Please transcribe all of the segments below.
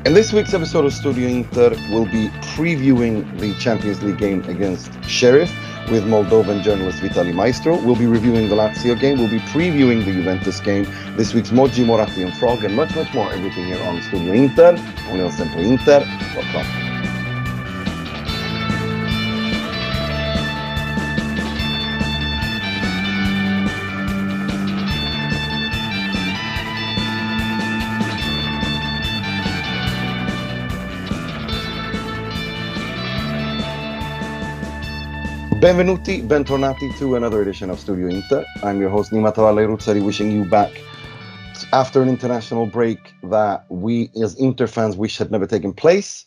In this week's episode of Studio Inter, we'll be previewing the Champions League game against Sheriff with Moldovan journalist Vitalie Maistru. We'll be reviewing the Lazio game. We'll be previewing the Juventus game. This week's Moggi, Moratti and Frog, and much, much more. Everything here on Studio Inter. Unione Sempre Inter. Welcome. Benvenuti, bentornati to another edition of Studio Inter. I'm your host Nima Tavallaey, wishing you back after an international break that we as Inter fans wish had never taken place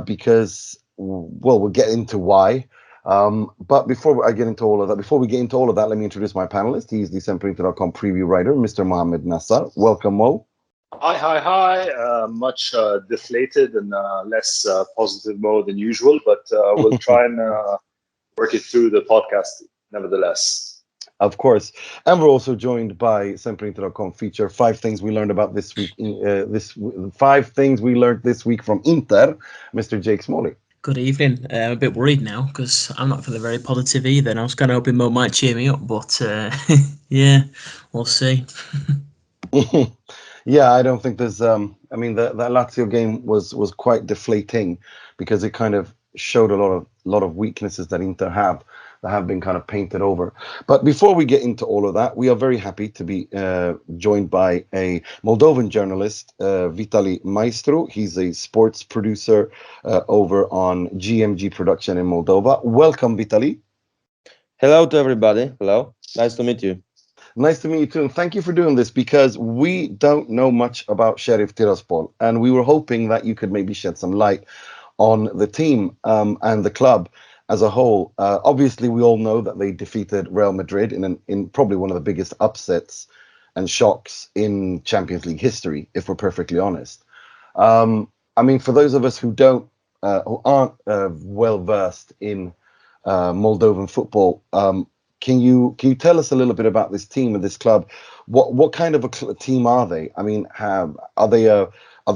because, well, we'll get into why. But before we get into all of that, let me introduce my panelist. He's the SempreInter.com preview writer, Mr. Mohamed Nassar. Welcome, Mo. Hi. Much deflated and less positive mode than usual, but we'll try and work it through the podcast nevertheless. Of course. And we're also joined by SempreInter.com feature 5 things we learned about this week. 5 things we learned this week from Inter, Mr. Jake Smalley. Good evening. I'm a bit worried now because I'm not feeling very positive either. And I was kind of hoping Mo might cheer me up, but yeah, we'll see. Yeah, I don't think there's. That Lazio game was quite deflating because it kind of showed a lot of weaknesses that Inter have that have been kind of painted over. But before we get into all of that, we are very happy to be joined by a Moldovan journalist, Vitalie Maistru. He's a sports producer over on GMG Production in Moldova. Welcome, Vitalie. Hello to everybody. Hello. Nice to meet you. Nice to meet you too, and thank you for doing this because we don't know much about Sheriff Tiraspol, and we were hoping that you could maybe shed some light on the team and the club as a whole. Obviously, we all know that they defeated Real Madrid in probably one of the biggest upsets and shocks in Champions League history, if we're perfectly honest. For those of us who aren't well versed in Moldovan football, can you tell us a little bit about this team and this club? What kind of a team are they? I mean, are they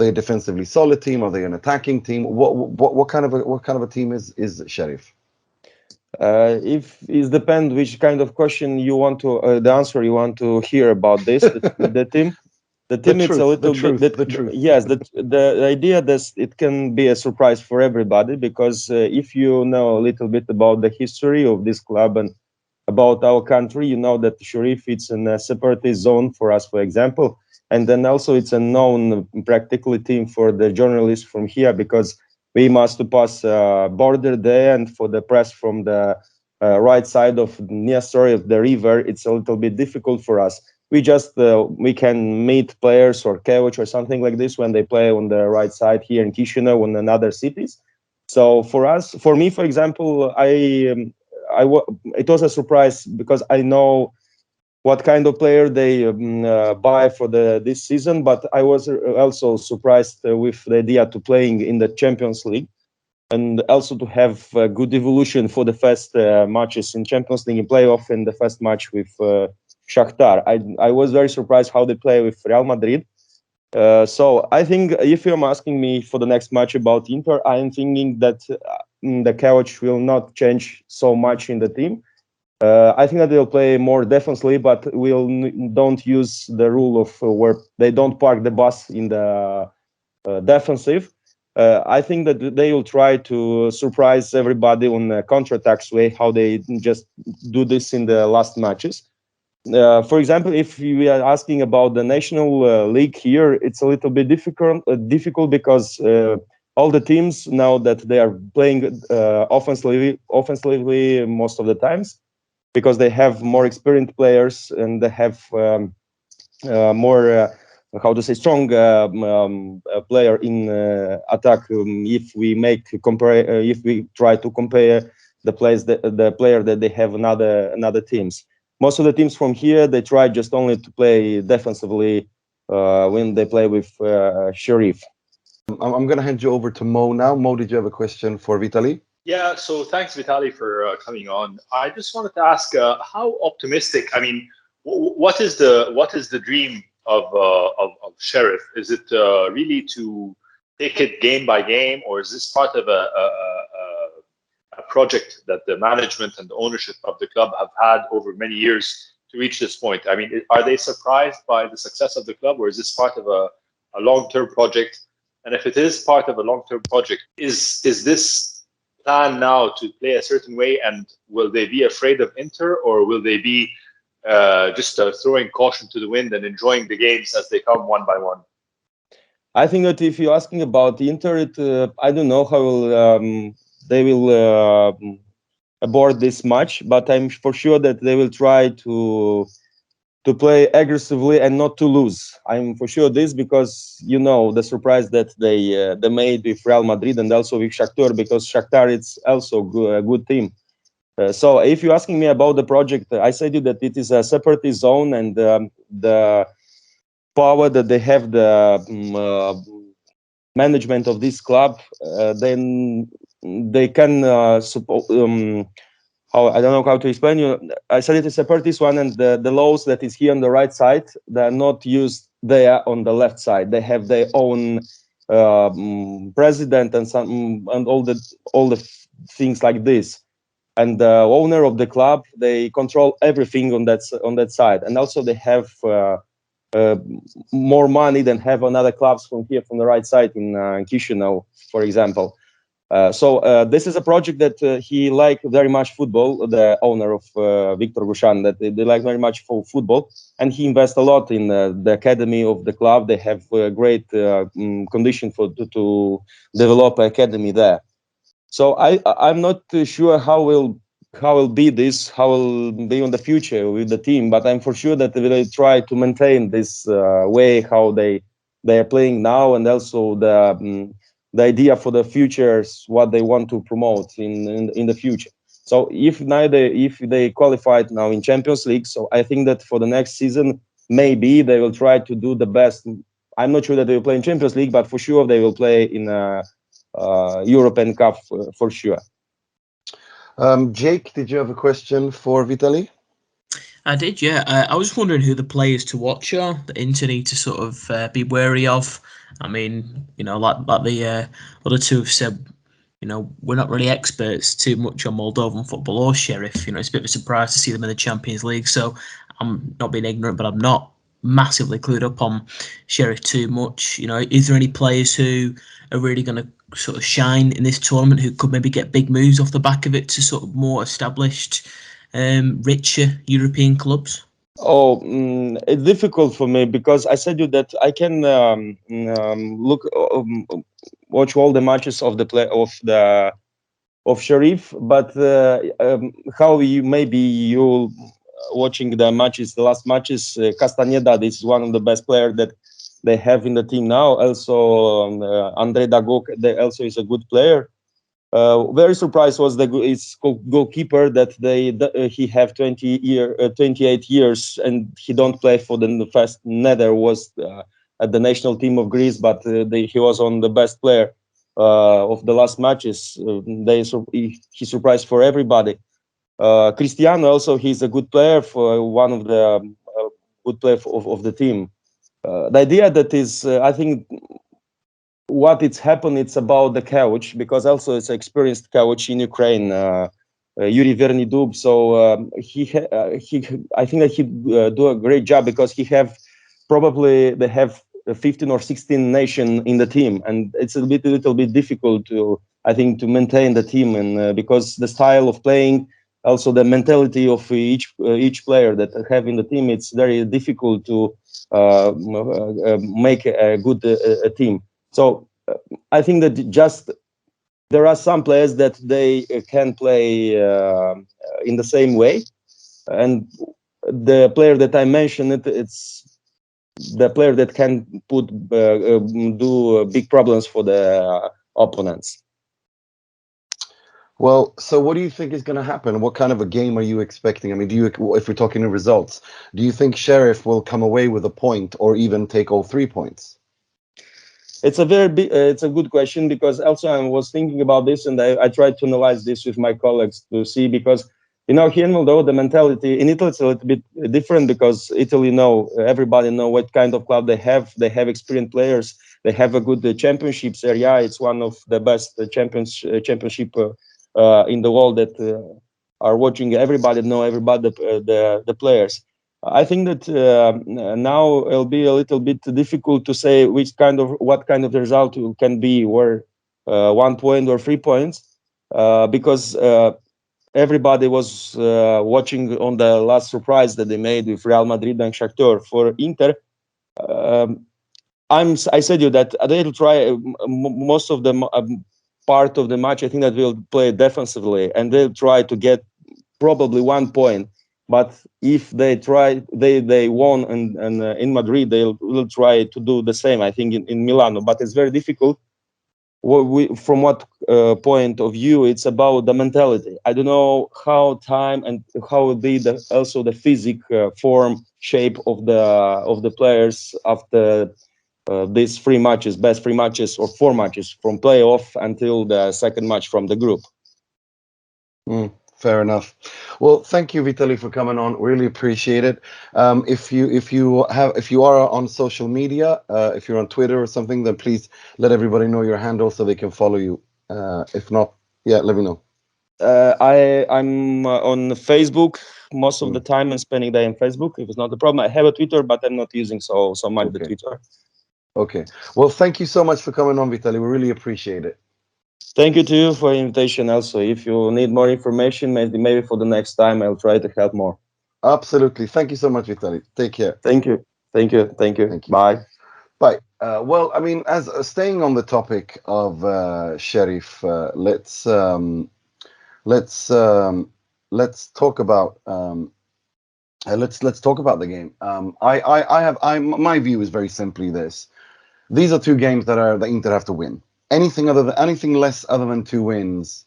a defensively solid team? Are they an attacking team? What kind of a team is Sheriff? If it depends which kind of question you want to, the answer you want to hear about this. The team is a little bit the truth. Yes, the idea that it can be a surprise for everybody because if you know a little bit about the history of this club and about our country, you know that Sheriff it's in a separatist zone for us, for example. And then also it's a known practically team for the journalists from here because we must pass border there, and for the press from the right side of Nassar of the river, it's a little bit difficult for us. We can meet players or coach or something like this when they play on the right side here in Chisinau and in other cities. So for me, for example, it was a surprise because I know what kind of player they buy for this season, but I was also surprised with the idea to playing in the Champions League and also to have a good evolution for the first matches in Champions League in playoff and the first match with Shakhtar. I was very surprised how they play with Real Madrid. So I think if you're asking me for the next match about Inter, I am thinking that the coach will not change so much in the team. I think that they'll play more defensively, but don't use the rule of where they don't park the bus in the defensive. I think that they will try to surprise everybody on the counter-attacks way, how they just do this in the last matches. For example, if we are asking about the national league here, it's a little bit difficult because all the teams now that they are playing offensively most of the times, because they have more experienced players and they have more, strong player in attack. If we try to compare the player that they have in other teams, most of the teams from here they try just only to play defensively when they play with Sheriff. I'm going to hand you over to Mo now. Mo, did you have a question for Vitalie? Yeah, so thanks, Vitalie, for coming on. I just wanted to ask, how optimistic? I mean, what is the dream of Sheriff? Is it really to take it game by game, or is this part of a project that the management and the ownership of the club have had over many years to reach this point? I mean, are they surprised by the success of the club, or is this part of a long-term project? And if it is part of a long-term project, is this plan now to play a certain way, and will they be afraid of Inter, or will they be just throwing caution to the wind and enjoying the games as they come one by one? I think that if you're asking about Inter, I don't know how they will aboard this match, but I'm for sure that they will try to play aggressively and not to lose. I'm for sure this, because the surprise that they made with Real Madrid and also with Shakhtar, because Shakhtar it's also a good team. So if you're asking me about the project, I said you that it is a separatist zone, and the power that they have, the management of this club, then they can I don't know how to explain you. I said it is a separatist one, and the laws that is here on the right side, they are not used there on the left side. They have their own president and all the things like this. And the owner of the club, they control everything on that side, and also they have more money than have on other clubs from here, from the right side in Chisinau, for example. So this is a project that he like very much football, the owner of Victor Gushan, that they like very much for football, and he invests a lot in the academy of the club. They have great condition to develop an academy there. So I'm not sure how will be in the future with the team, but I'm for sure that they will try to maintain this way how they are playing now, and also the idea for the future, what they want to promote in the future. So if they qualified now in Champions League, so I think that for the next season maybe they will try to do the best. I'm not sure that they will play in Champions League, but for sure they will play in European Cup for sure. Jake, did you have a question for Vitalie? I did, yeah. I was wondering who the players to watch are that Inter need to sort of be wary of. I mean, like the other two have said, we're not really experts too much on Moldovan football or Sheriff. It's a bit of a surprise to see them in the Champions League. So I'm not being ignorant, but I'm not massively clued up on Sheriff too much. Is there any players who are really going to sort of shine in this tournament, who could maybe get big moves off the back of it to sort of more established, richer European clubs? It's difficult for me, because I said you that I can watch all the matches of Sheriff, but how you watching the last matches, Castaneda is one of the best players that they have in the team now. Also, Andrei Dagok, also is a good player. Very surprised was his goalkeeper that he have 28 years and he don't play for the first. Nether was at the national team of Greece, but he was on the best player of the last matches. He surprised for everybody. Cristiano also, he's a good player, for one of the good player of the team. The idea that is, I think, what it's happened, it's about the coach, because also it's an experienced coach in Ukraine, Yuri Vernidub. So I think that he do a great job, because they have 15 or 16 nations in the team, and it's a little bit difficult to maintain the team, and because the style of playing, also the mentality of each player that have in the team, it's very difficult to make a good team. So I think that just there are some players that they can play in the same way, and the player that I mentioned, it's the player that can do big problems for the opponents. Well, so what do you think is going to happen? What kind of a game are you expecting? I mean, if we're talking results, do you think Sheriff will come away with a point, or even take all 3 points? It's a good question, because also I was thinking about this, and I tried to analyze this with my colleagues to see, because here in Moldova, the mentality in Italy is a little bit different, because Italy everybody know what kind of club they have. They have experienced players. They have a good championship. Serie A, it's one of the best championship in the world that are watching. Everybody know everybody, the players. I think that now it'll be a little bit difficult to say what kind of result can be, where 1 point or 3 points, because everybody was watching on the last surprise that they made with Real Madrid and Shakhtar. For Inter, I said you that they'll try most of the part of the match. I think that we'll play defensively, and they'll try to get probably 1 point. But if they try, they won, and in Madrid will try to do the same. I think in Milano, but it's very difficult. From what point of view, it's about the mentality. I don't know how time and how also the physic form shape of the players after these 3 matches, best 3 matches or 4 matches from playoff until the second match from the group. Fair enough. Well, thank you, Vitalie, for coming on. Really appreciate it. If you are on social media, if you're on Twitter or something, then please let everybody know your handle so they can follow you. If not, yeah, let me know. I'm on Facebook most of the time and spending day on Facebook. If it's not a problem, I have a Twitter, but I'm not using so much the Twitter. Okay. Well, thank you so much for coming on, Vitalie. We really appreciate it. Thank you to you for the invitation. Also, if you need more information, maybe for the next time, I'll try to help more. Absolutely. Thank you so much, Vitalie. Take care. Thank you. Bye. Bye. Well, I mean, as staying on the topic of Sheriff, let's talk about let's talk about the game. My view is very simply this: these are 2 games that Inter have to win. Anything less other than 2 wins,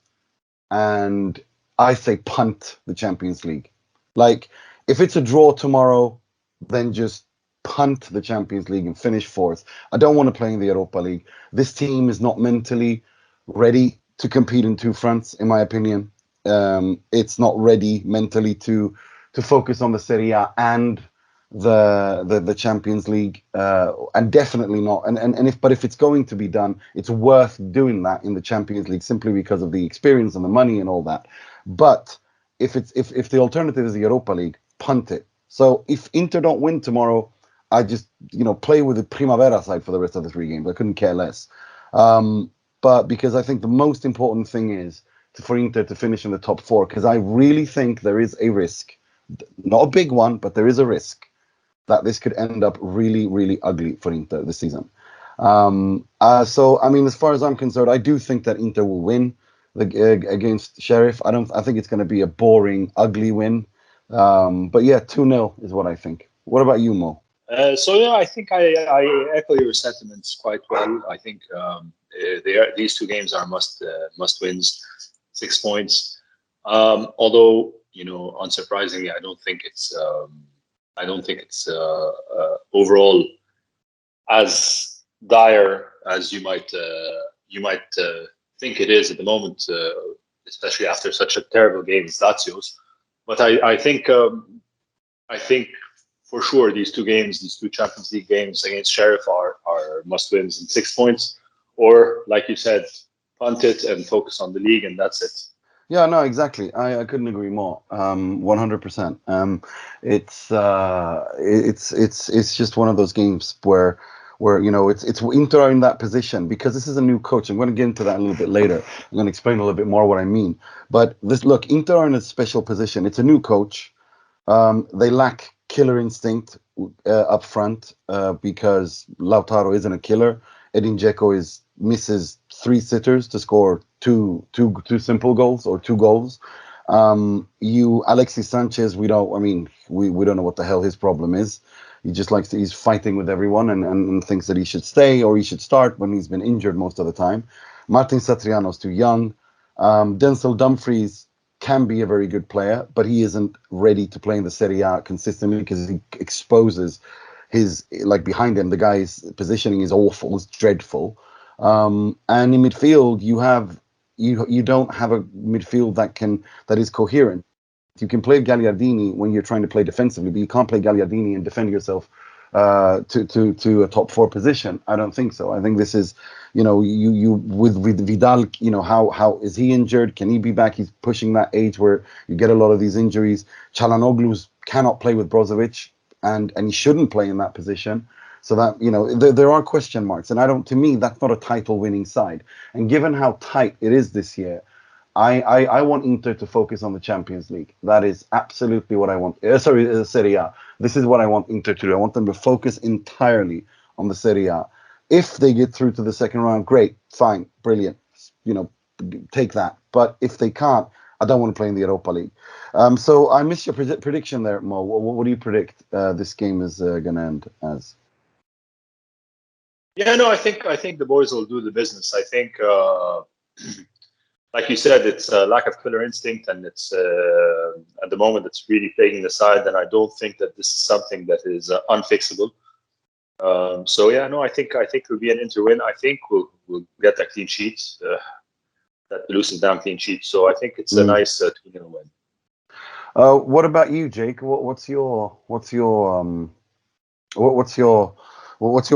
and I say punt the Champions League. Like, if it's a draw tomorrow, then just punt the Champions League and finish 4th. I don't want to play in the Europa League. This team is not mentally ready to compete in 2 fronts, in my opinion. It's not ready mentally to focus on the Serie A and the Champions League, and definitely not. But if it's going to be done, it's worth doing that in the Champions League simply because of the experience and the money and all that. But if the alternative is the Europa League, punt it. So if Inter don't win tomorrow, I just play with the Primavera side for the rest of the 3 games. I couldn't care less. But because I think the most important thing is for Inter to finish in the top 4, because I really think there is a risk, not a big one, but there is a risk that this could end up really, really ugly for Inter this season. So, I mean, as far as I'm concerned, I do think that Inter will win against Sheriff. I think it's going to be a boring, ugly win. But yeah, 2-0 is what I think. What about you, Mo? I think I echo your sentiments quite well. I think these 2 games are must wins, 6 points. Although, unsurprisingly, I don't think it's overall as dire as you might think it is at the moment, especially after such a terrible game as Lazio's. But I think for sure these 2 games, these 2 Champions League games against Sheriff are must wins and 6 points, or like you said, punt it and focus on the league, and that's it. Yeah, no, exactly. I couldn't agree more. 100%. It's just one of those games where it's Inter are in that position because this is a new coach. I'm going to get into that a little bit later. I'm going to explain a little bit more what I mean. But Inter are in a special position. It's a new coach. They lack killer instinct up front because Lautaro isn't a killer. Edin Dzeko misses 3 sitters to score two simple goals or 2 goals. Alexis Sanchez, we don't know what the hell his problem is. He just he's fighting with everyone and thinks that he should stay or he should start when he's been injured most of the time. Martin Satriano's too young. Denzel Dumfries can be a very good player, but he isn't ready to play in the Serie A consistently because he exposes his, behind him, the guy's positioning is awful, it's dreadful. And in midfield, you don't have a midfield that is coherent. You can play Gagliardini when you're trying to play defensively, but you can't play Gagliardini and defend yourself to a top 4 position. I don't think so. I think this is, you with Vidal, how is he injured? Can he be back? He's pushing that age where you get a lot of these injuries. Çalhanoğlu cannot play with Brozovic, and he shouldn't play in that position. So that, there are question marks, and to me, that's not a title-winning side. And given how tight it is this year, I want Inter to focus on the Champions League. That is absolutely what I want. Serie A. This is what I want Inter to do. I want them to focus entirely on the Serie A. If they get through to the second round, great, fine, brilliant. Take that. But if they can't, I don't want to play in the Europa League. So I missed your prediction there, Mo. What do you predict this game is going to end as? Yeah, no, I think the boys will do the business. I think, like you said, it's a lack of killer instinct, and it's at the moment it's really plaguing the side. And I don't think that this is something that is unfixable. So yeah, no, I think it'll be an Inter win. I think we'll get that clean sheet, that Lucas down clean sheet. So I think it's a nice 2-0 win. What about you, Jake? What's your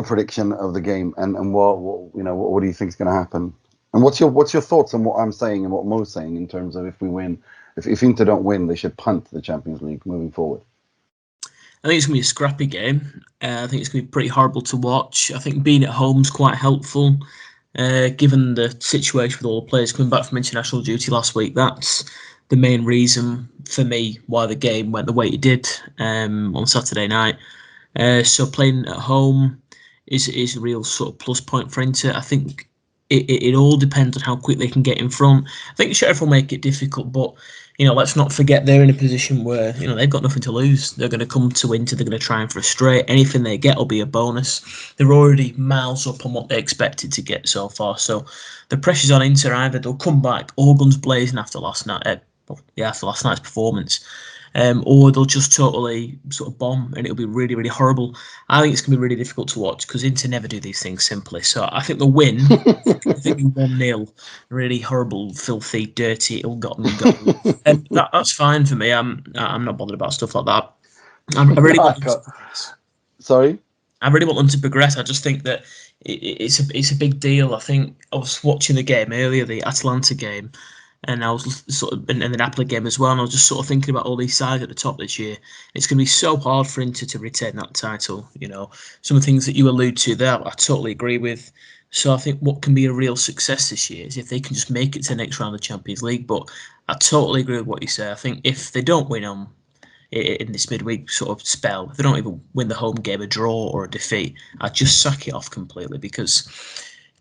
prediction of the game, and what do you think is going to happen? And what's your thoughts on what I'm saying and what Mo's saying in terms of if we win, if Inter don't win, they should punt the Champions League moving forward? I think it's going to be a scrappy game. I think it's going to be pretty horrible to watch. I think being at home is quite helpful, given the situation with all the players coming back from international duty last week. That's the main reason for me why the game went the way it did on Saturday night. So playing at home is a real sort of plus point for Inter. I think it all depends on how quick they can get in front. I think Sheriff will make it difficult, but let's not forget they're in a position where they've got nothing to lose. They're going to come to Inter. They're going to try and frustrate. Anything they get will be a bonus. They're already miles up on what they expected to get so far. So the pressure's on Inter. Either they'll come back all guns blazing after last night's performance, or they'll just totally sort of bomb, and it'll be really, really horrible. I think it's going to be really difficult to watch because Inter never do these things simply. So I think they'll win. I think 1-0, really horrible, filthy, dirty, ill-gotten goal. And that's fine for me. I'm not bothered about stuff like that. I really want them to progress. Sorry? I really want them to progress. I just think that it's a big deal. I think I was watching the game earlier, the Atalanta game, and I was sort of, and the Napoli game as well, and I was just sort of thinking about all these sides at the top this year. It's going to be so hard for Inter to retain that title. Some of the things that you allude to there, I totally agree with. So I think what can be a real success this year is if they can just make it to the next round of the Champions League. But I totally agree with what you say. I think if they don't win in this midweek sort of spell, if they don't even win the home game, a draw or a defeat, I'd just sack it off completely, because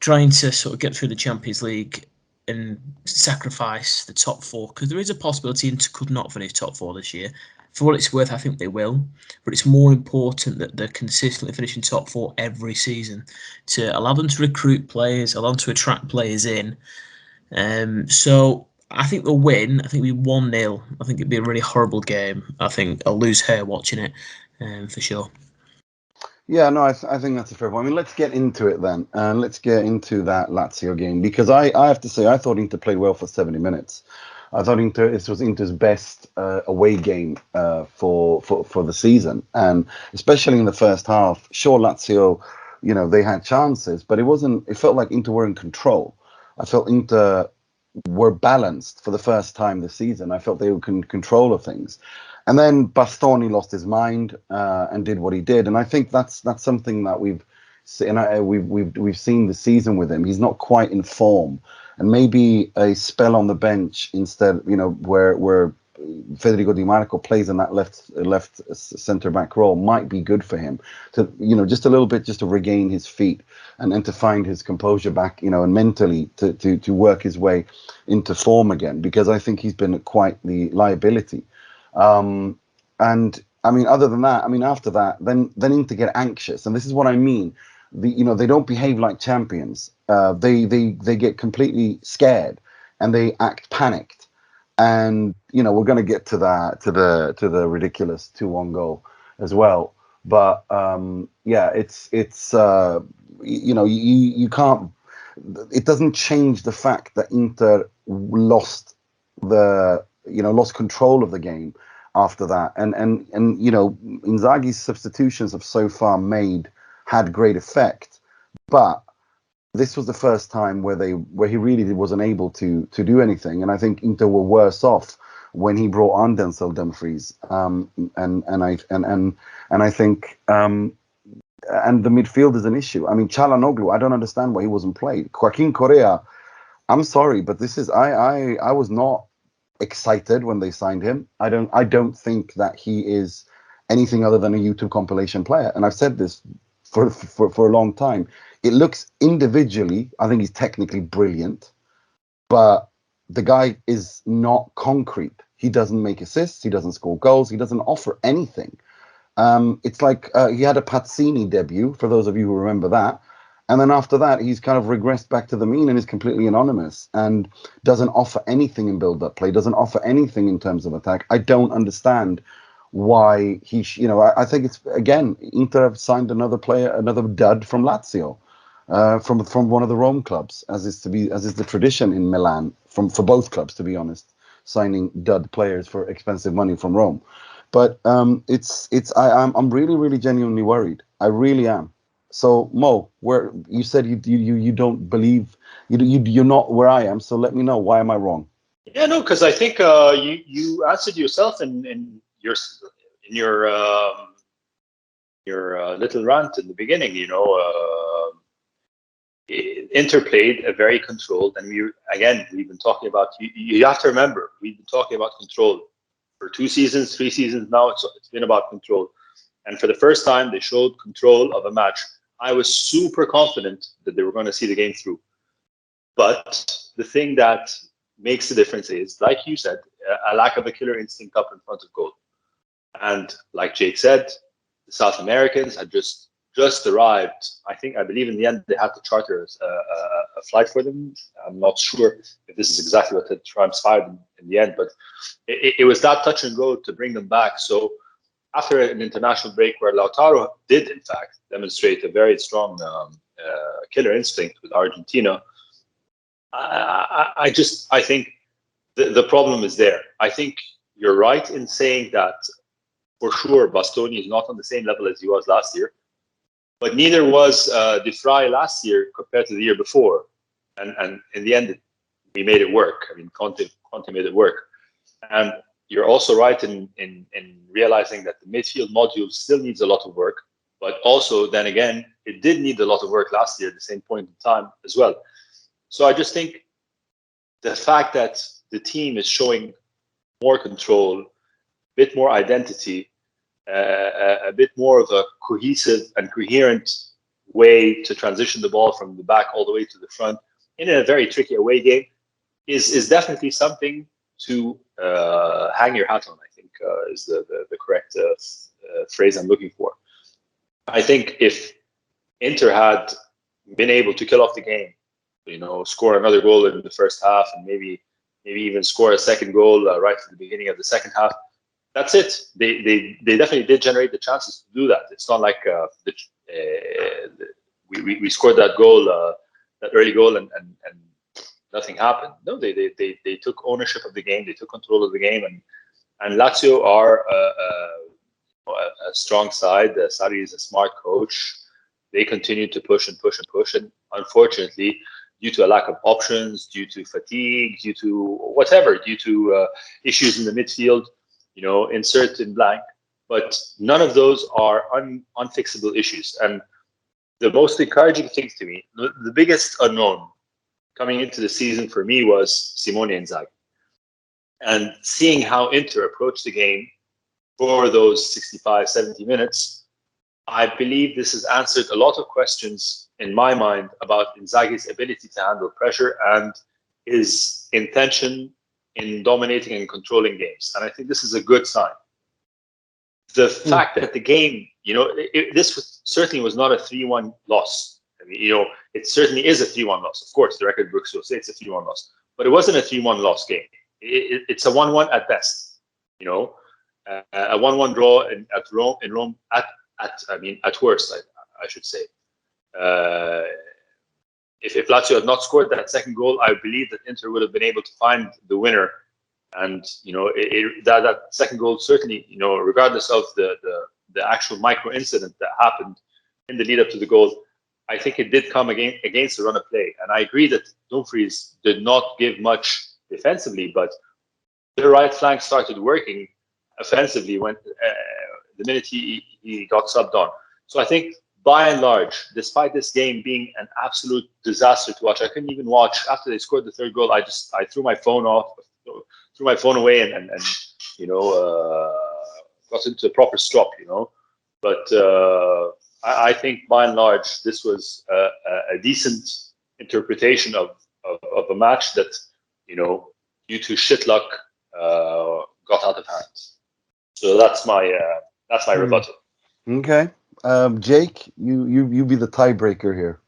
trying to sort of get through the Champions League and sacrifice the top 4, because there is a possibility Inter could not finish top 4 this year. For what it's worth, I think they will, but it's more important that they're consistently finishing top 4 every season to allow them to recruit players, allow them to attract players in. So I think they'll win. I think it'll be 1-0. I think it'd be a really horrible game. I think I'll lose hair watching it, for sure. Yeah, no, I think that's a fair point. I mean, let's get into it then. Let's get into that Lazio game, because I have to say, I thought Inter played well for 70 minutes. I thought this was Inter's best away game for the season, and especially in the first half. Sure, Lazio, they had chances, but it felt like Inter were in control. I felt Inter were balanced for the first time this season. I felt they were in control of things. And then Bastoni lost his mind and did what he did, and I think that's something that we've seen this season with him. He's not quite in form, and maybe a spell on the bench instead, where Federico Di Marco plays in that left centre back role might be good for him to, just a little bit, just to regain his feet and to find his composure back, and mentally to work his way into form again, because I think he's been quite the liability. And I mean, other than that, after that, then Inter get anxious, and this is what I mean. They don't behave like champions. They get completely scared, and they act panicked. And we're going to get to that, to the ridiculous 2-1 goal as well. But it's you can't. It doesn't change the fact that Inter lost control of the game. after that. And you know, Inzaghi's substitutions have so far had great effect, but this was the first time where he really wasn't able to do anything. And I think Inter were worse off when he brought on Denzel Dumfries. And I think and the midfield is an issue. I mean, Çalhanoğlu, I don't understand why he wasn't played. Joaquin Correa, I'm sorry, but this is I was not excited when they signed him. I don't think that he is anything other than a YouTube compilation player. And I've said this for a long time. It looks individually, I think he's technically brilliant, but the guy is not concrete. He doesn't make assists, he doesn't score goals, he doesn't offer anything. It's like he had a Pazzini debut, for those of you who remember that. And then after that, he's kind of regressed back to the mean and is completely anonymous and doesn't offer anything in build-up play, doesn't offer anything in terms of attack. I don't understand why I think it's, again, Inter have signed another player, another dud from Lazio, from one of the Rome clubs, as is the tradition in Milan, for both clubs, to be honest, signing dud players for expensive money from Rome. But I'm really, really genuinely worried. I really am. So Mo, where you said you don't believe, you're not where I am. So let me know, why am I wrong? Yeah, no, because I think you answered yourself in your little rant in the beginning. You know, Inter played a very controlled, and we've been talking about. You have to remember, we've been talking about control for 2 seasons, 3 seasons now. It's been about control, and for the first time, they showed control of a match. I was super confident that they were going to see the game through. But the thing that makes the difference is, like you said, a lack of a killer instinct up in front of goal. And like Jake said, the South Americans had just arrived. I believe in the end they had to charter a flight for them. I'm not sure if this is exactly what had transpired in the end, but it was that touch and go to bring them back. So after an international break where Lautaro did, in fact, demonstrate a very strong killer instinct with Argentina, I think the problem is there. I think you're right in saying that for sure Bastoni is not on the same level as he was last year, but neither was De Vrij last year compared to the year before. And in the end, we made it work. I mean, Conte made it work. And you're also right in realizing that the midfield module still needs a lot of work, but also then again, it did need a lot of work last year at the same point in time as well. So I just think the fact that the team is showing more control, a bit more identity, a bit more of a cohesive and coherent way to transition the ball from the back all the way to the front in a very tricky away game is definitely something to hang your hat on, I think, is the correct phrase I'm looking for. I think if Inter had been able to kill off the game, score another goal in the first half and maybe even score a second goal right at the beginning of the second half, that's it. They definitely did generate the chances to do that. It's not like we scored that goal, that early goal, and nothing happened. No, they took ownership of the game. They took control of the game, and Lazio are a strong side. Sarri is a smart coach. They continue to push and push and push, and unfortunately, due to a lack of options, due to fatigue, due to issues in the midfield, insert in blank. But none of those are unfixable issues. And the most encouraging thing to me, the biggest unknown coming into the season for me was Simone Inzaghi. And seeing how Inter approached the game for those 65, 70 minutes, I believe this has answered a lot of questions in my mind about Inzaghi's ability to handle pressure and his intention in dominating and controlling games. And I think this is a good sign. The fact that the game, this certainly was not a 3-1 loss. I mean, it certainly is a 3-1 loss. Of course, the record books will say it's a 3-1 loss, but it wasn't a 3-1 loss game. It's a 1-1 at best. A 1-1 draw in Rome at worst, I should say. If Lazio had not scored that second goal, I believe that Inter would have been able to find the winner And that second goal certainly, regardless of the actual micro incident that happened in the lead up to the goal, I think it did come against the run of play. And I agree that Dumfries did not give much defensively, but the right flank started working offensively when the minute he got subbed on. So I think by and large, despite this game being an absolute disaster to watch, I couldn't even watch after they scored the third goal. I threw my phone away and got into a proper strop, But I think by and large, this was a decent interpretation of a match that, due to shit luck, got out of hand. So that's my rebuttal. Okay, Jake, you be the tiebreaker here.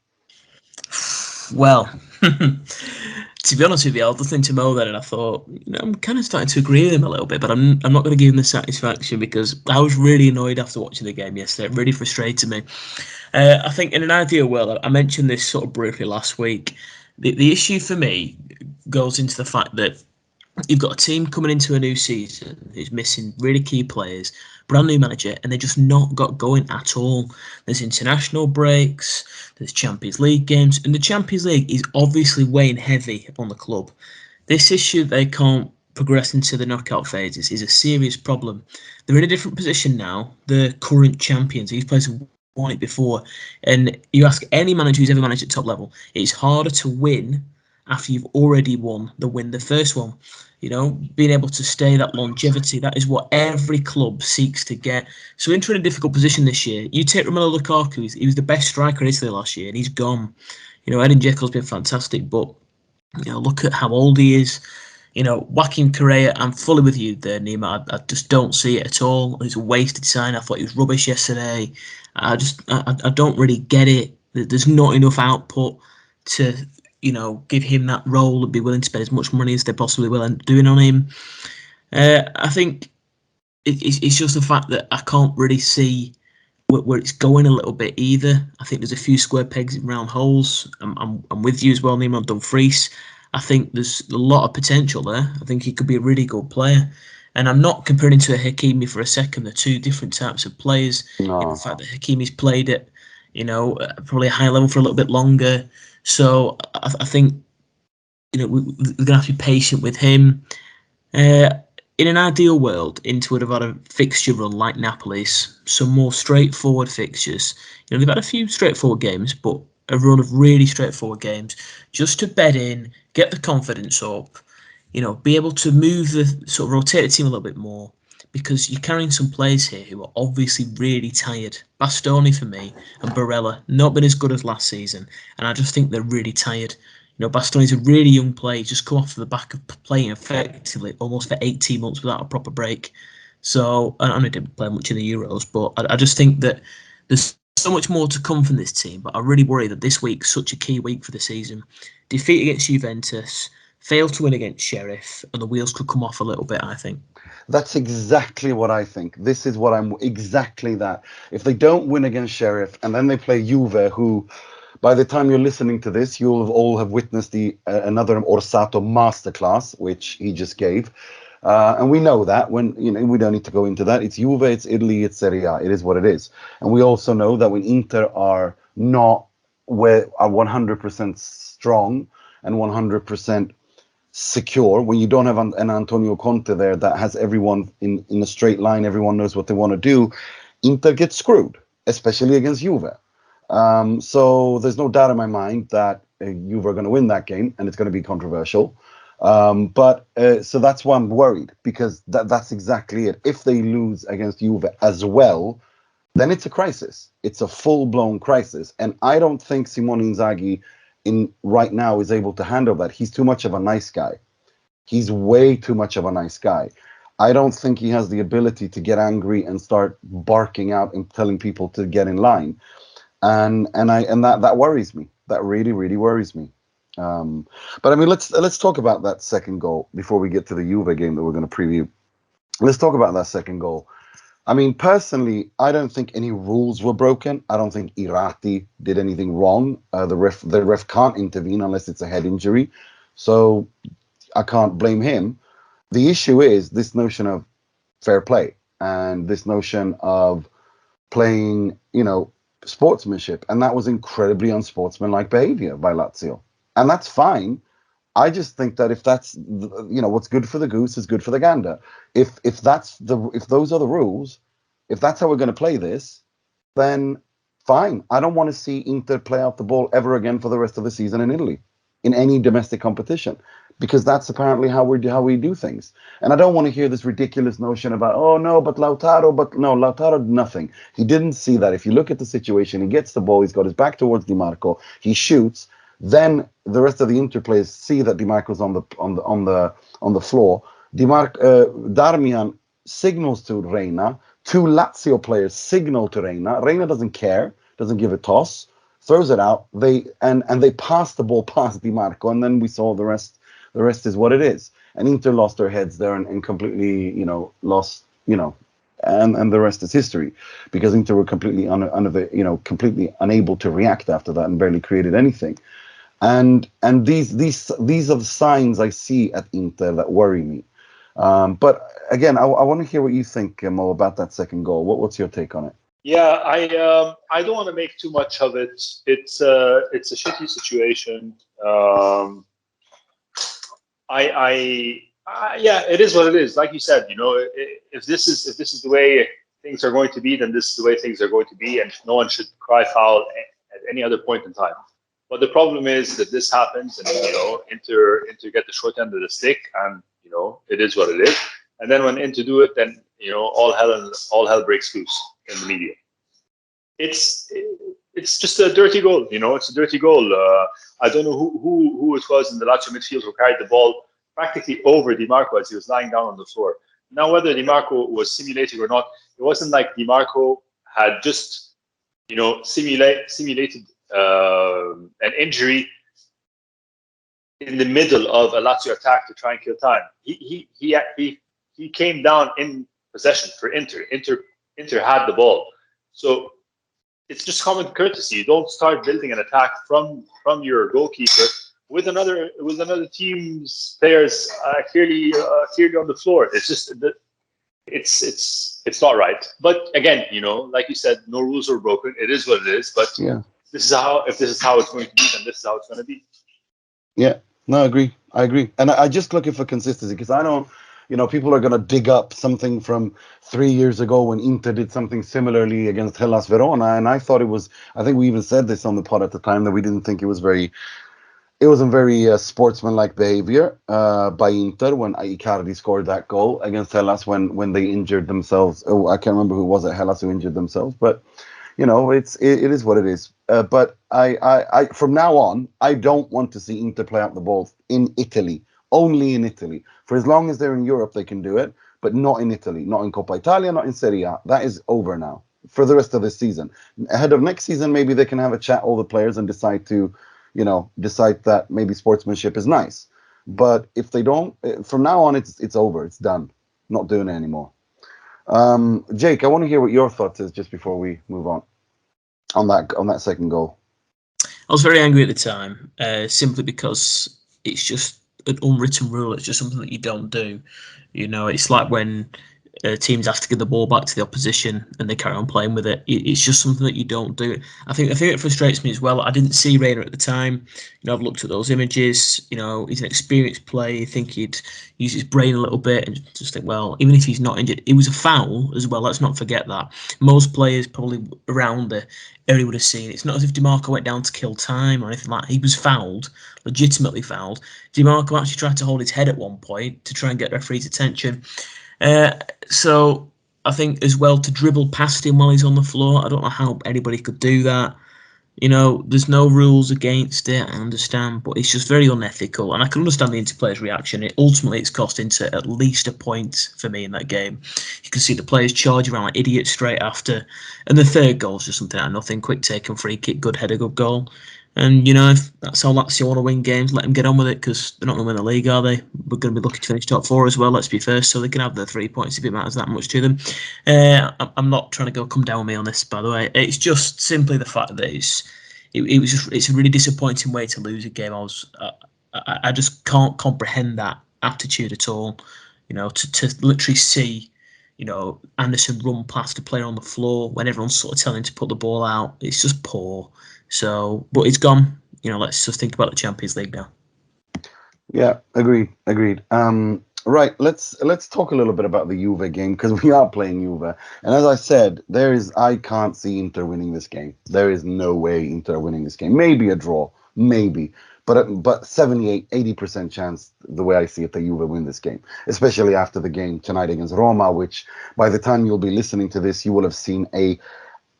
Well, to be honest with you, I was listening to Mo then, and I thought, I'm kind of starting to agree with him a little bit, but I'm not going to give him the satisfaction because I was really annoyed after watching the game yesterday. It really frustrated me. I think in an ideal world, I mentioned this sort of briefly last week. The issue for me goes into the fact that you've got a team coming into a new season who's missing really key players, brand new manager, and they just not got going at all. There's international breaks, there's Champions League games, and the Champions League is obviously weighing heavy on the club. This issue they can't progress into the knockout phases is a serious problem. They're in a different position now. The current champions, these players have won it before, and you ask any manager who's ever managed at top level, it's harder to win after you've already won the first one. Being able to stay that longevity, that is what every club seeks to get. So Inter in a difficult position this year. You take Romelu Lukaku, he was the best striker in Italy last year, and he's gone. Edin Dzeko's been fantastic, but look at how old he is. Joaquim Correa, I'm fully with you there, Nima. I just don't see it at all. It's a wasted sign. I thought he was rubbish yesterday. I don't really get it. There's not enough output to give him that role and be willing to spend as much money as they possibly will and doing on him. I think it's just the fact that I can't really see where it's going a little bit either. I think there's a few square pegs in round holes. I'm with you as well, Nima, on Dumfries. I think there's a lot of potential there. I think he could be a really good player. And I'm not comparing him to a Hakimi for a second. They're two different types of players. No. In the fact that Hakimi's played at, probably a high level for a little bit longer. So I think, we're going to have to be patient with him. In an ideal world, Inter would have had a fixture run like Napoli's, some more straightforward fixtures. They've had a few straightforward games, but a run of really straightforward games just to bed in, get the confidence up, be able to move rotate the team a little bit more, because you're carrying some players here who are obviously really tired. Bastoni for me and Barella not been as good as last season, and I just think they're really tired. Bastoni's a really young player, just come off the back of playing effectively almost for 18 months without a proper break. So I know he didn't play much in the Euros, but I just think that there's so much more to come from this team. But I really worry that this week's such a key week for the season. Defeat against Juventus, fail to win against Sheriff, and the wheels could come off a little bit, I think. That's exactly what I think. This is what I'm exactly that. If they don't win against Sheriff and then they play Juve, who by the time you're listening to this, you'll all have witnessed another Orsato masterclass, which he just gave. And we know that when, we don't need to go into that. It's Juve, it's Italy, it's Serie A. It is what it is. And we also know that when Inter are not are 100% strong and 100% secure, when you don't have an Antonio Conte there that has everyone in a straight line, everyone knows what they want to do, Inter gets screwed, especially against Juve. So there's no doubt in my mind that Juve are going to win that game, and it's going to be controversial. But so that's why I'm worried, because that's exactly it. If they lose against Juve as well, then it's a crisis. It's a full-blown crisis. And I don't think Simone Inzaghi right now is able to handle that. He's too much of a nice guy. He's way too much of a nice guy. I don't think he has the ability to get angry and start barking out and telling people to get in line. And that worries me. That really, really worries me. But I mean, let's talk about that second goal before we get to the Juve game that we're going to preview. Let's talk about that second goal. I mean, personally, I don't think any rules were broken. I don't think Irati did anything wrong. The ref can't intervene unless it's a head injury, so I can't blame him. the issue is this notion of fair play and this notion of playing, sportsmanship, and that was incredibly unsportsmanlike behavior by Lazio, and that's fine. I just think that if that's what's good for the goose is good for the gander. If those are the rules, if that's how we're going to play this, then fine. I don't want to see Inter play out the ball ever again for the rest of the season in Italy, in any domestic competition, because that's apparently how we do things. And I don't want to hear this ridiculous notion about, oh no, but Lautaro did nothing. He didn't see that. If you look at the situation, he gets the ball, he's got his back towards Di Marco, he shoots. Then the rest of the Inter players see that Di Marco's on the floor. Darmian signals to Reina. Two Lazio players signal to Reina. Reina doesn't care, doesn't give a toss, throws it out. They pass the ball past Di Marco, and then we saw the rest. The rest is what it is. And Inter lost their heads there and completely, lost, and the rest is history, because Inter were completely completely unable to react after that and barely created anything. And these are the signs I see at Inter that worry me. But again, I want to hear what you think, Mo, about that second goal. What's your take on it? Yeah, I don't want to make too much of it. It's a shitty situation. Yeah, it is what it is. Like you said, if this is the way things are going to be, then this is the way things are going to be, and no one should cry foul at any other point in time. But the problem is that this happens, and Inter get the short end of the stick, and it is what it is. And then when Inter do it, then all hell breaks loose in the media. It's just a dirty goal. It's a dirty goal. I don't know who it was in the Lazio midfield who carried the ball practically over Di Marco as he was lying down on the floor. Now, whether Di Marco was simulating or not, it wasn't like Di Marco had just simulated an injury in the middle of a Lazio attack to try and kill time. He came down in possession for Inter. Inter had the ball, so it's just common courtesy. You don't start building an attack from your goalkeeper with another team's players clearly on the floor. It's just it's not right. But again, like you said, no rules are broken. It is what it is. But yeah. If this is how it's going to be, then this is how it's going to be. Yeah, no, I agree. And I just looking for consistency, because I don't, people are going to dig up something from 3 years ago when Inter did something similarly against Hellas Verona. And I think we even said this on the pod at the time, that we didn't think it wasn't very sportsmanlike behavior by Inter when Icardi scored that goal against Hellas when they injured themselves. Oh, I can't remember who was at Hellas who injured themselves, but it is what it is. But I from now on, I don't want to see Inter play out the ball in Italy, only in Italy. For as long as they're in Europe, they can do it, but not in Italy, not in Coppa Italia, not in Serie A. That is over now for the rest of this season. Ahead of next season, maybe they can have a chat, all the players, and decide that maybe sportsmanship is nice. But if they don't, from now on, it's over. It's done. Not doing it anymore. Jake, I want to hear what your thoughts is just before we move on that second goal. I was very angry at the time, simply because it's just an unwritten rule. It's just something that you don't do. It's like when teams have to give the ball back to the opposition and they carry on playing with it. It's just something that you don't do. I think it frustrates me as well. I didn't see Reina at the time. I've looked at those images. He's an experienced player. I think he'd use his brain a little bit and just think, well, even if he's not injured, it was a foul as well. Let's not forget that. Most players probably around the area would have seen it. It's not as if Di Marco went down to kill time or anything like that. He was fouled, legitimately fouled. Di Marco actually tried to hold his head at one point to try and get referee's attention. So I think as well, to dribble past him while he's on the floor, I don't know how anybody could do that. There's no rules against it, I understand, but it's just very unethical. And I can understand the Inter players' reaction. Ultimately, it's cost Inter at least a point for me in that game. You can see the players charge around like idiots straight after. And the third goal is just something like nothing. Quick take and free kick, good header, good goal. And, if that's how Lazio want to win games, let them get on with it, because they're not going to win the league, are they? We're going to be lucky to finish top 4 as well, let's be fair, so they can have their 3 points if it matters that much to them. I'm not trying to come down with me on this, by the way. It's just simply the fact that it's a really disappointing way to lose a game. I just can't comprehend that attitude at all. to literally see, Anderson run past a player on the floor when everyone's sort of telling him to put the ball out. It's just poor. So, but it's gone. Let's just think about the Champions League now. Yeah, agreed. Right, let's talk a little bit about the Juve game, because we are playing Juve. And as I said, I can't see Inter winning this game. There is no way Inter winning this game. Maybe a draw, maybe. But 78, 80% chance, the way I see it, that Juve win this game, especially after the game tonight against Roma, which by the time you'll be listening to this, you will have seen a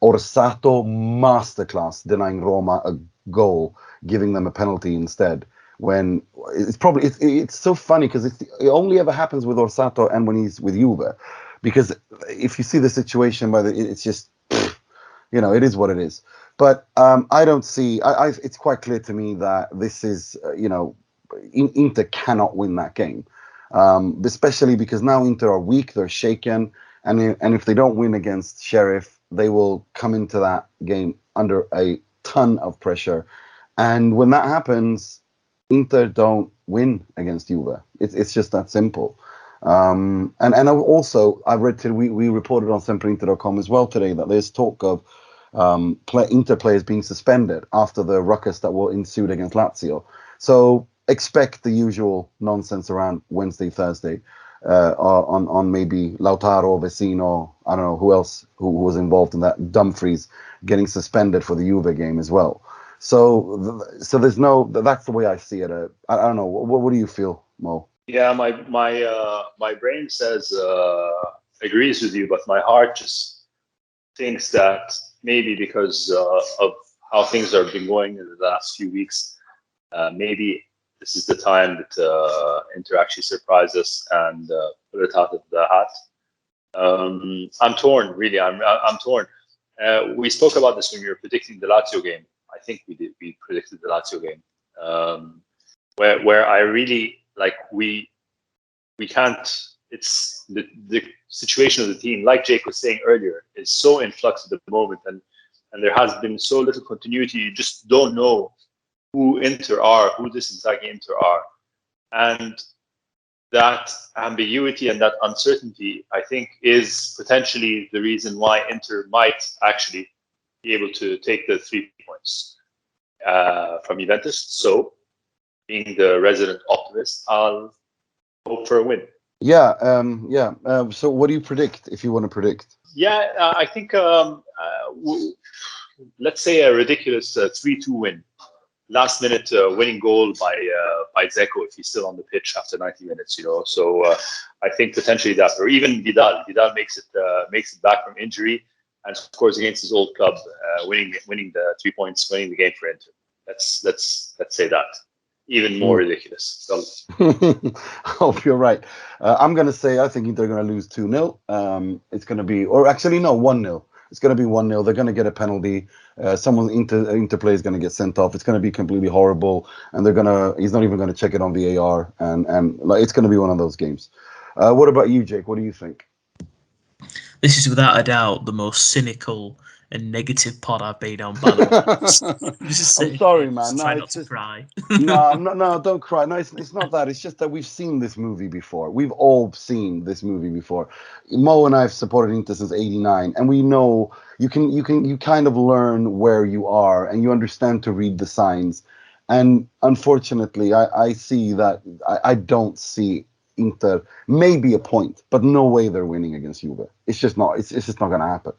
Orsato masterclass denying Roma a goal, giving them a penalty instead. When it's so funny, because it only ever happens with Orsato and when he's with Juve, because if you see the situation, it's just, it is what it is. But I don't see. It's quite clear to me that this is, Inter cannot win that game, especially because now Inter are weak, they're shaken, and if they don't win against Sheriff, they will come into that game under a ton of pressure, and when that happens, Inter don't win against Juve. It's just that simple. And I've read we reported on SemperInter.com as well today that there's talk of Inter players being suspended after the ruckus that will ensued against Lazio. So expect the usual nonsense around Wednesday, Thursday, on maybe Lautaro, Vecino, I don't know who else who was involved in that, Dumfries getting suspended for the Juve game as well. So there's no. That's the way I see it. I don't know. What do you feel, Mo? Yeah, my brain says agrees with you, but my heart just thinks that maybe because of how things have been going in the last few weeks, maybe this is the time that Inter actually surprise us and put it out of the hat. I'm torn, really. I'm torn. We spoke about this when we were predicting the Lazio game. I think we did. We predicted the Lazio game, where I really we can't. It's the situation of the team, like Jake was saying earlier, is so in flux at the moment, and there has been so little continuity. You just don't know who Inter are, who this Inzaghi Inter are, and that ambiguity and that uncertainty, I think, is potentially the reason why Inter might actually be able to take the 3 points from Juventus. So, being the resident optimist, I'll hope for a win. Yeah. So, what do you predict, if you want to predict? Yeah, I think let's say a ridiculous 3-2 win. Last minute winning goal by Dzeko if he's still on the pitch after 90 minutes. So I think potentially that, or even Vidal makes it back from injury and scores against his old club, winning the 3 points, winning the game for Inter. Let's say that. Even more ridiculous. So. I hope you're right. I'm going to say I think Inter are going to lose 2-0. It's going to be, or actually no, 1-0. It's going to be 1-0. They're going to get a penalty. Someone Inter player is going to get sent off. It's going to be completely horrible, and he's not even going to check it on VAR, and it's going to be one of those games. What about you, Jake? What do you think? This is without a doubt the most cynical and negative pod I've been on, by the way. I'm sorry, man. Try not to cry. No, don't cry. No, it's not that. It's just that we've seen this movie before. We've all seen this movie before. Mo and I have supported Inter since '89, and we know you kind of learn where you are, and you understand to read the signs. And unfortunately, I see that I don't see Inter, maybe a point, but no way they're winning against Juve. It's just not. It's just not going to happen.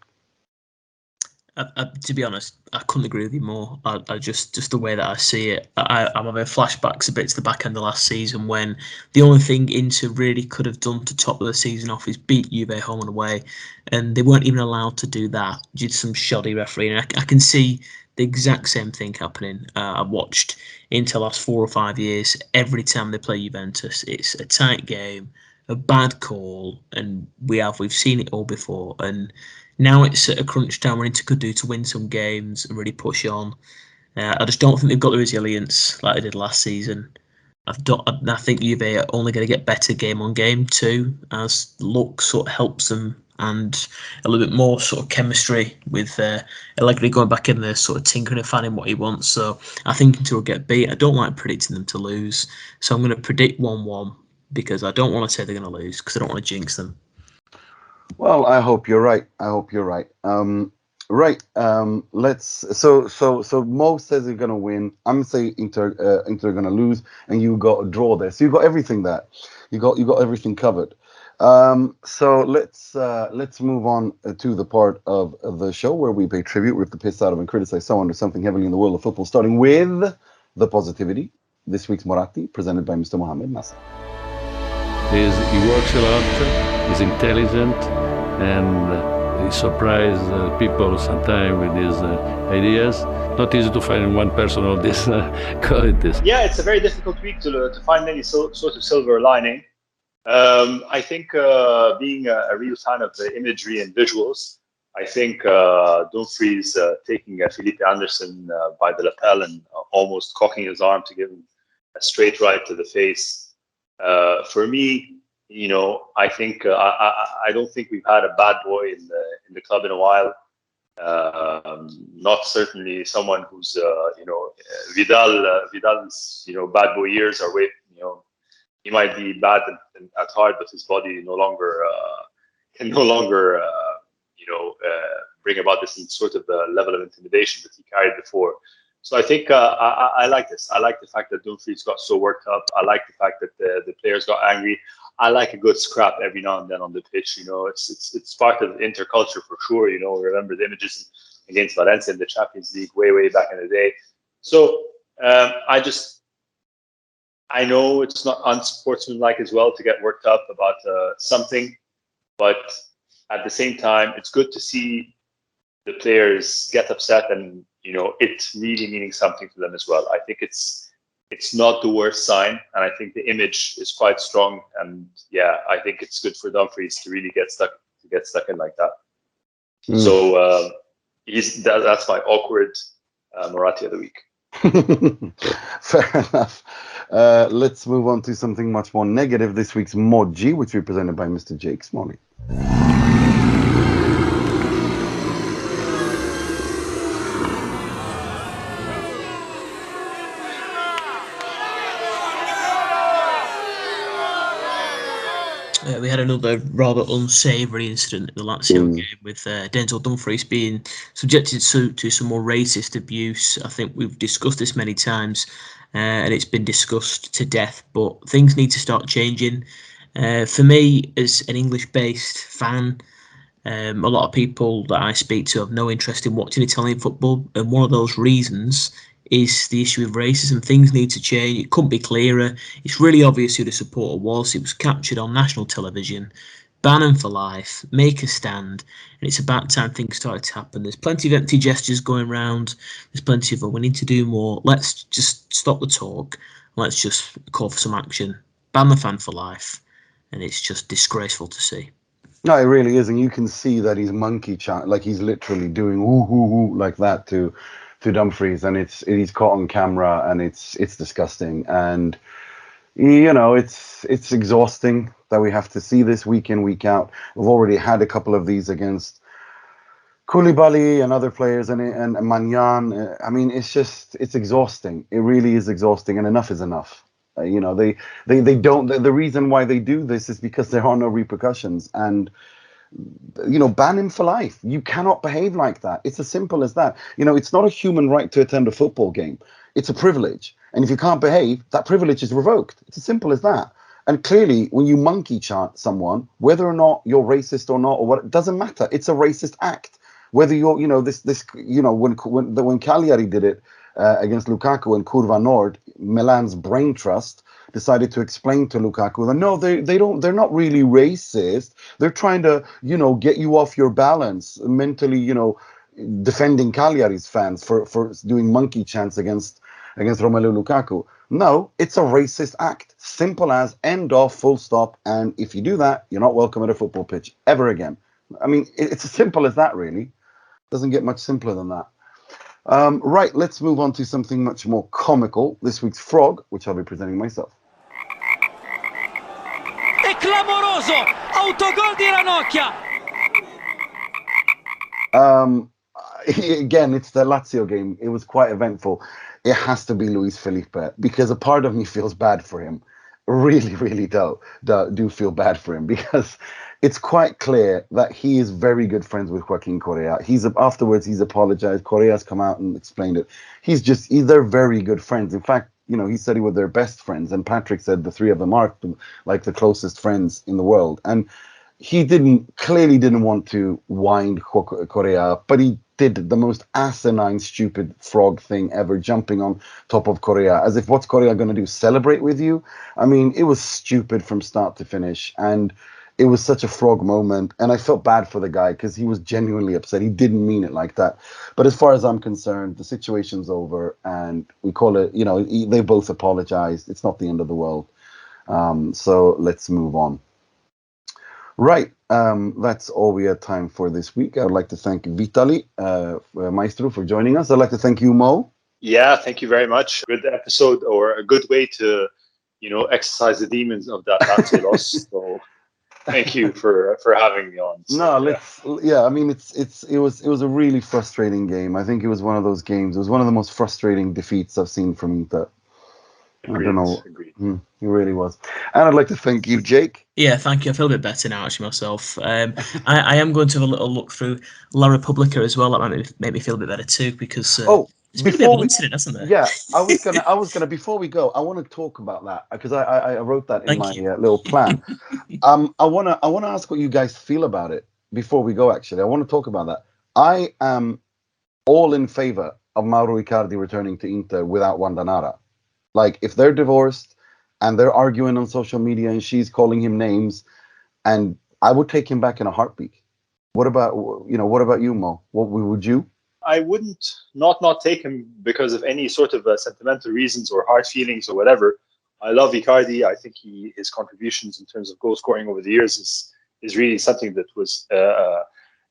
To be honest, I couldn't agree with you more. I just the way that I see it, I'm having flashbacks a bit to the back end of last season when the only thing Inter really could have done to top the season off is beat Juve home and away, and they weren't even allowed to do that due to some shoddy refereeing. I can see the exact same thing happening. I've watched Inter last 4 or 5 years. Every time they play Juventus, it's a tight game, a bad call, and we've seen it all before. And now it's at a crunch time where Inter could do to win some games and really push on. I just don't think they've got the resilience like they did last season. I think Juve are only going to get better game on game too, as luck sort of helps them, and a little bit more sort of chemistry with Allegri going back in there, sort of tinkering and finding what he wants. So I think Inter will get beat. I don't like predicting them to lose, so I'm going to predict 1-1. because I don't want to say they're going to lose because I don't want to jinx them. Well, I hope you're right. Right. Let's. So Mo says they're gonna win. I'm gonna say Inter gonna lose, and you got a draw there. So you got everything there. You got everything covered. So let's move on to the part of the show where we pay tribute, rip the piss out of, and criticize someone or something heavily in the world of football. Starting with the positivity. This week's Moratti, presented by Mr. Mohamed Nassar. He works a lot. He's intelligent and. He surprises people sometimes with his ideas. Not easy to find one person of these qualities. Yeah, it's a very difficult week to find any sort of silver lining. I think being a real fan of the imagery and visuals, I think Dumfries taking Felipe Anderson by the lapel and almost cocking his arm to give him a straight right to the face. For me, I think I don't think we've had a bad boy in the club in a while. Not certainly someone who's Vidal's bad boy years are way. He might be bad at heart, but his body can no longer bring about this sort of level of intimidation that he carried before. So I think I like this. I like the fact that Dumfries got so worked up. I like the fact that the players got angry. I like a good scrap every now and then on the pitch. It's part of interculture for sure. Remember the images against Valencia in the Champions League way back in the day. So I know it's not unsportsmanlike as well to get worked up about something, but at the same time, it's good to see the players get upset and it's really meaning something to them as well. I think it's not the worst sign, and I think the image is quite strong. And yeah, I think it's good for Dumfries to really get stuck in like that. So that's my awkward Moratti of the week. Fair enough. Let's move on to something much more negative. This week's Moggi, which we presented by Mr. Jake Smalley. We had another rather unsavoury incident in the Lazio game with Denzel Dumfries being subjected to some more racist abuse. I think we've discussed this many times and it's been discussed to death, but things need to start changing. For me, as an English-based fan, a lot of people that I speak to have no interest in watching Italian football, and one of those reasons is the issue of racism. Things need to change. It couldn't be clearer. It's really obvious who the supporter was. It was captured on national television. Ban him for life. Make a stand. And it's about time things started to happen. There's plenty of empty gestures going around. There's plenty of, we need to do more. Let's just stop the talk. Let's just call for some action. Ban the fan for life. And it's just disgraceful to see. No, it really is. And you can see that he's monkey chant, like he's literally doing ooh, ooh, ooh, like that to Dumfries, and he's caught on camera, and it's disgusting, and it's exhausting that we have to see this week in, week out. We've already had a couple of these against Koulibaly and other players, and Magnan. I mean, it's exhausting. It really is exhausting, and enough is enough. They don't. The reason why they do this is because there are no repercussions, and ban him for life. You cannot behave like that. It's as simple as that. It's not a human right to attend a football game. It's a privilege. And if you can't behave, that privilege is revoked. It's as simple as that. And clearly, when you monkey chant someone, whether or not you're racist or not, or what, it doesn't matter. It's a racist act. Whether you're, when Cagliari did it against Lukaku and Curva Nord, Milan's brain trust decided to explain to Lukaku that no, they're not really racist. They're trying to, get you off your balance mentally, defending Cagliari's fans for doing monkey chants against Romelu Lukaku. No, it's a racist act. Simple as, end of, full stop. And if you do that, you're not welcome at a football pitch ever again. I mean, it's as simple as that, really. Doesn't get much simpler than that. Right, let's move on to something much more comical. This week's Frog, which I'll be presenting myself. È clamoroso! Autogol di Ranocchia! Again, it's the Lazio game. It was quite eventful. It has to be Luis Felipe, because a part of me feels bad for him. really, really do feel bad for him, because it's quite clear that he is very good friends with Joaquin Correa. Afterwards he's apologized. Correa's come out and explained it. They're very good friends. In fact, he said he was their best friends, and Patrick said the three of them are like the closest friends in the world. And he clearly didn't want to wind Correa up, but he did the most asinine, stupid frog thing ever, jumping on top of Correa, as if what's Correa going to do, celebrate with you? I mean, it was stupid from start to finish, and it was such a frog moment, and I felt bad for the guy because he was genuinely upset. He didn't mean it like that. But as far as I'm concerned, the situation's over, and we call it, they both apologized. It's not the end of the world. So let's move on. Right. That's all we had time for this week. I'd like to thank Vitalie Maistru for joining us. I'd like to thank you, Mo. Yeah, thank you very much. Good episode, or a good way to, exercise the demons of that Lazio loss. So thank you for having me on. So, I mean, it was a really frustrating game. I think it was one of those games. It was one of the most frustrating defeats I've seen from Inter. Agreed, I don't know. Agreed. It really was. And I'd like to thank you, Jake. Yeah, thank you. I feel a bit better now, actually, myself. I am going to have a little look through La Repubblica as well. That might make me feel a bit better too, because it's been a bit of an incident, hasn't there? Yeah, I was gonna. Before we go, I want to talk about that, because I wrote that in my little plan. I wanna ask what you guys feel about it before we go. Actually, I want to talk about that. I am all in favor of Mauro Icardi returning to Inter without Wanda Nara. Like, if they're divorced and they're arguing on social media and she's calling him names, and I would take him back in a heartbeat. What about you, Mo? What would you? I wouldn't not take him because of any sort of sentimental reasons or hard feelings or whatever. I love Icardi. I think his contributions in terms of goal scoring over the years is really something that was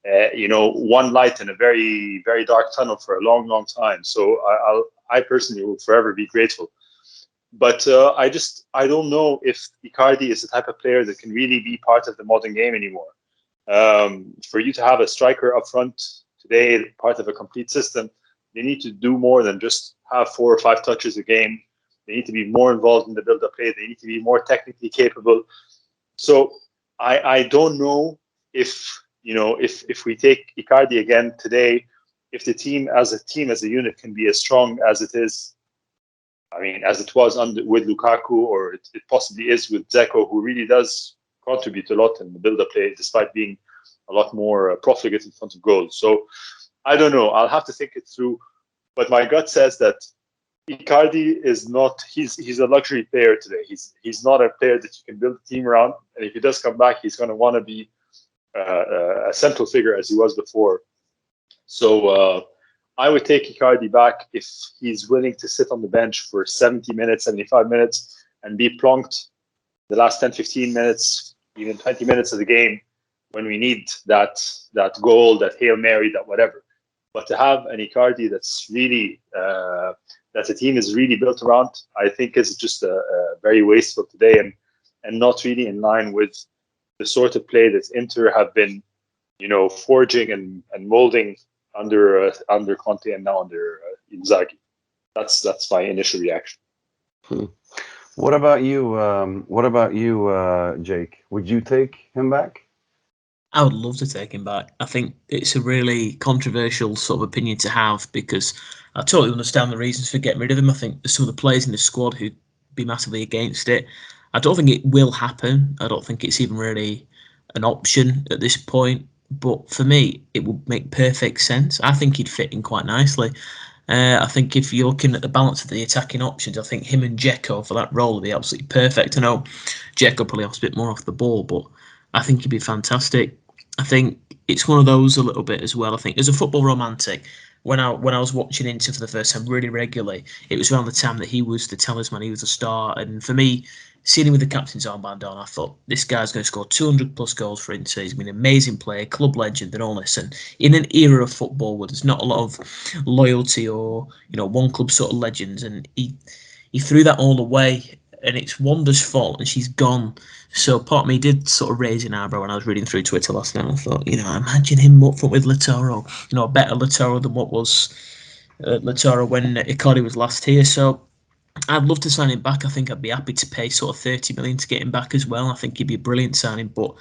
one light in a very, very dark tunnel for a long, long time. So I personally will forever be grateful. But I don't know if Icardi is the type of player that can really be part of the modern game anymore. For you to have a striker up front today, part of a complete system, they need to do more than just have 4 or 5 touches a game. They need to be more involved in the build-up play. They need to be more technically capable. So I don't know if we take Icardi again today, if the team as a unit can be as strong as it is. I mean, as it was with Lukaku, or it possibly is with Dzeko, who really does contribute a lot in the build-up play, despite being a lot more profligate in front of goals. So I don't know. I'll have to think it through. But my gut says that Icardi is not. He's a luxury player today. He's not a player that you can build a team around. And if he does come back, he's going to want to be a central figure as he was before. So I would take Icardi back if he's willing to sit on the bench for 70 minutes, 75 minutes, and be plonked the last 10, 15 minutes, even 20 minutes of the game when we need that goal, that Hail Mary, that whatever. But to have an Icardi that's really, that the team is really built around, I think is just very wasteful today, and not really in line with the sort of play that Inter have been, forging and molding under Conte and now under Inzaghi. That's my initial reaction. What about you? Jake? Would you take him back? I would love to take him back. I think it's a really controversial sort of opinion to have, because I totally understand the reasons for getting rid of him. I think there's some of the players in the squad who'd be massively against it. I don't think it will happen. I don't think it's even really an option at this point. But for me, it would make perfect sense. I think he'd fit in quite nicely. I think if you're looking at the balance of the attacking options, I think him and Dzeko for that role would be absolutely perfect. I know Dzeko probably has a bit more off the ball, but I think he'd be fantastic. I think it's one of those a little bit as well. I think as a football romantic, when I was watching Inter for the first time really regularly, it was around the time that he was the talisman, he was the star. And for me, seeing him with the captain's armband on, I thought, this guy's going to score 200 plus goals for Inter. He's been an amazing player, club legend and all this. And in an era of football where there's not a lot of loyalty or, one club sort of legends, and he threw that all away. And it's Wanda's fault, and she's gone. So part of me did sort of raise an eyebrow when I was reading through Twitter last night. I thought, imagine him up front with Lautaro, a better Lautaro than what was Lautaro when Icardi was last here. So I'd love to sign him back. I think I'd be happy to pay sort of 30 million to get him back as well. I think he'd be a brilliant signing, but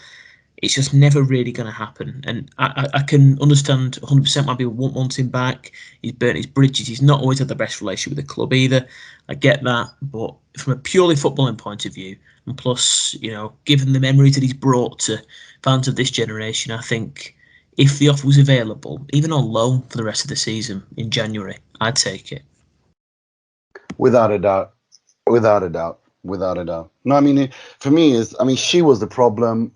it's just never really going to happen. And I can understand 100% why people won't want him back. He's burnt his bridges. He's not always had the best relationship with the club either. I get that. But from a purely footballing point of view, and plus, given the memories that he's brought to fans of this generation, I think if the offer was available, even on loan for the rest of the season in January, I'd take it. Without a doubt. No, I mean, for me, she was the problem.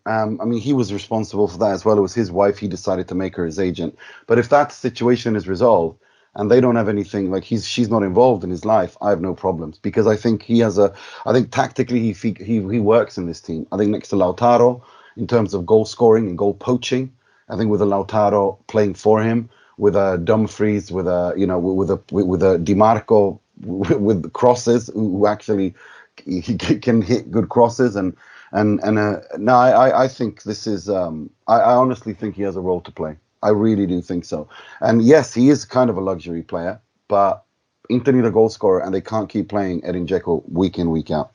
He was responsible for that as well. It was his wife. He decided to make her his agent. But if that situation is resolved and they don't have anything, like she's not involved in his life, I have no problems, because I think I think tactically he works in this team. I think next to Lautaro, in terms of goal scoring and goal poaching, I think with a Lautaro playing for him, with a Dumfries, with a Di Marco, with crosses, who actually he can hit good crosses, and I think this is I honestly think he has a role to play. I really do think so. And yes, he is kind of a luxury player, but Inter need a goal scorer, and they can't keep playing Edin Dzeko week in, week out.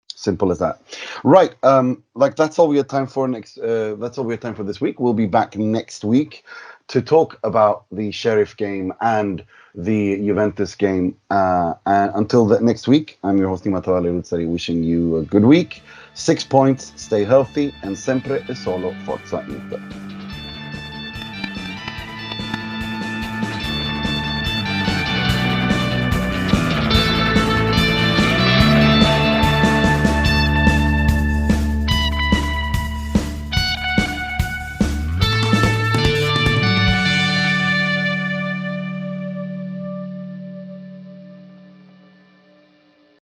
Simple as that. Right. That's all we had time for that's all we had time for this week. We'll be back next week to talk about the Sheriff game and the Juventus game. And until next week, I'm your host Nima Tavallaey, wishing you a good week. 6 points, stay healthy, and sempre e solo Forza Inter.